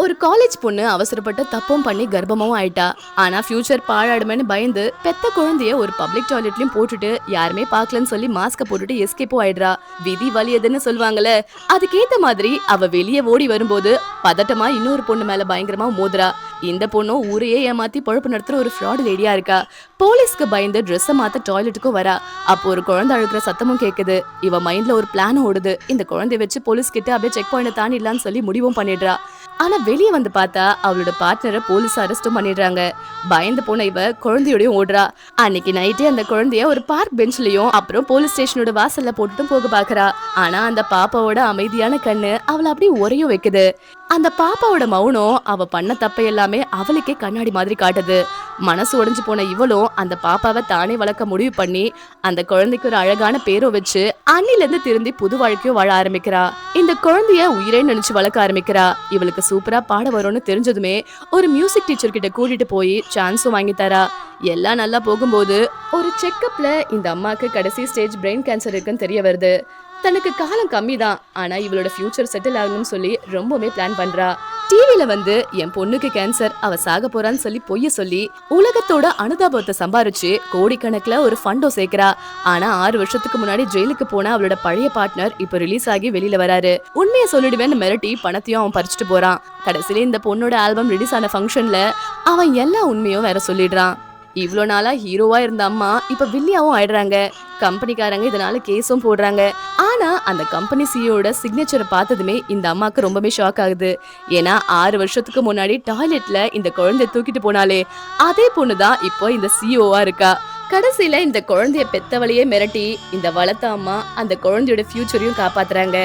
ஒரு காலேஜ் பொண்ணு அவசரப்பட்டு தப்பும் பண்ணி கர்ப்பமாவும் ஆயிட்டா. ஆனா ஃபியூச்சர் பாழாடுமேன்னு பயந்து பெத்த குழந்தைய ஒரு பப்ளிக் டாய்லெட்லயும் போட்டுட்டு யாருமே பாக்கலன்னு சொல்லி மாஸ்க போட்டுட்டு எஸ்கேப்பும் ஆயிடுறா. விதி வலியதுன்னு சொல்லுவாங்கல்ல, அதுக்கேத்த மாதிரி அவ வெளியே ஓடி வரும்போது பதட்டமா இன்னொரு பொண்ணு மேல பயங்கரமா மோதுறா. இந்த பொண்ணும் ஊரையே ஏமாத்தி பொழப்பு நடத்துற ஒரு ஃப்ராட் லேடியா இருக்கா. போலீஸ்க்கு பயந்து ட்ரெஸ் மாத்த டாய்லெட்டுக்கும் வரா. அப்போ ஒரு குழந்தை அழுகிற சத்தமும் கேக்குது. இவ மைண்ட்ல ஒரு பிளான் ஓடுது. இந்த குழந்தைய வச்சு போலீஸ் கிட்ட அப்படியே செக் பாயிண்ட் தாண்டிடலான்னு சொல்லி முடிவும் பண்ணிடுறா. ஆனா வெளியே வந்து பார்த்தா அவளோட பார்ட்னரை போலீஸ் அரெஸ்டும் பண்ணிடுறாங்க. பயந்து போன இவ குழந்தையோடயும் ஓடுறா. அன்னைக்கு நைட்டே அந்த குழந்தைய ஒரு பார்க் பெஞ்ச்லயும் அப்புறம் போலீஸ் ஸ்டேஷனோட வாசல்ல போட்டுட்டும் போக பாக்குறா. ஆனா அந்த பாப்பாவோட அமைதியான கண்ணு அவளை அப்படியே உரையும் வைக்குது. அந்த பாப்பாவோட மௌனம் அவ பண்ண தப்ப எல்லாமே அவளுக்கே கண்ணாடி மாதிரி காட்டுது. மனசு உடைஞ்சு போன இவளும் அந்த பாப்பாவை தானே வளர்க்க முடிவு பண்ணி அந்த குழந்தைக்கு ஒரு அழகான பேரை வச்சு அன்னில இருந்து திரும்பி புது வாழ்க்கையும் வாழ ஆரம்பிக்கிறா. இந்த குழந்தைய உயிரே நினைச்சு வளர்க்க ஆரம்பிக்கிறா. இவளுக்கு சூப்பரா பாட வரும்னு தெரிஞ்சதுமே ஒரு மியூசிக் டீச்சர் கிட்ட கூட்டிட்டு போய் சான்ஸும் வாங்கி தரா. எல்லாம் நல்லா போகும்போது ஒரு செக்கப்ல இந்த அம்மாக்கு கடைசி ஸ்டேஜ் பிரெயின் கேன்சர் இருக்குன்னு தெரிய வருது. தனக்கு காலம் கம்மி தான், ஆனா இவளோட ஃபியூச்சர் செட்டில் ஆகணும்னு சொல்லி ரொம்பவே பிளான் பண்றா. டிவில வந்து என் பொண்ணுக்கு கேன்சர், அவ சாக போறான்னு சொல்லி பொய்ய சொல்லி உலகத்தோட அனுதாபத்தை சம்பாரிச்சு கோடிக்கணக்குல ஒரு ஃபண்டோ சேர்க்கிறா. ஆனா 6 வருஷத்துக்கு முன்னாடி ஜெயிலுக்கு போன அவளோட பழைய பார்ட்னர் இப்ப ரிலீஸ் ஆகி வெளியில வராரு. உண்மையை சொல்லிடுவேன்னு மிரட்டி பணத்தையும் அவன் பறிச்சுட்டு போறான். கடைசியில இந்த பொண்ணோட ஆல்பம் ரிலீஸ் ஆன ஃபங்க்ஷன்ல அவன் எல்லா உண்மையும் வேற சொல்லிடுறான். இவ்வளோ நாளா ஹீரோவா இருந்த அம்மா இப்ப வில்லியாவும் ஆயிடுறாங்க. கம்பெனிக்காரங்க இதனால கேஸும் போடுறாங்க. ஆனா அந்த கம்பெனி சிஇஓட சிக்னேச்சரை பார்த்ததுமே இந்த அம்மாக்கு ரொம்பவே ஷாக் ஆகுது. ஏன்னா 6 வருஷத்துக்கு முன்னாடி டாய்லெட்ல இந்த குழந்தைய தூக்கிட்டு போனாலே அதே பொண்ணுதான் இப்போ இந்த சிஇஓவா இருக்கா. கடைசியில இந்த குழந்தைய பெத்தவளையே மிரட்டி இந்த வளர்த்த அம்மா அந்த குழந்தையோட ஃபியூச்சரையும் காப்பாத்துறாங்க.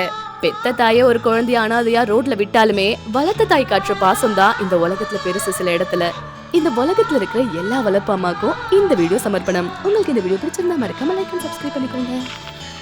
பெத்த தாயே ஒரு குழந்தைய அனாதையா ரோட்ல விட்டாலுமே வளர்த்த தாய் காட்டுற பாசம் தான் இந்த உலகத்துல பெருசு. சில இடத்துல இந்த உலகத்துல இருக்கிற எல்லா வளர்ப்பு அம்மாக்கும் இந்த வீடியோ சமர்ப்பணம். உங்களுக்கு இந்த வீடியோ பிடிச்சிருந்தா மறக்காம லைக் அண்ட் சப்ஸ்கிரைப் பண்ணிக்கோங்க.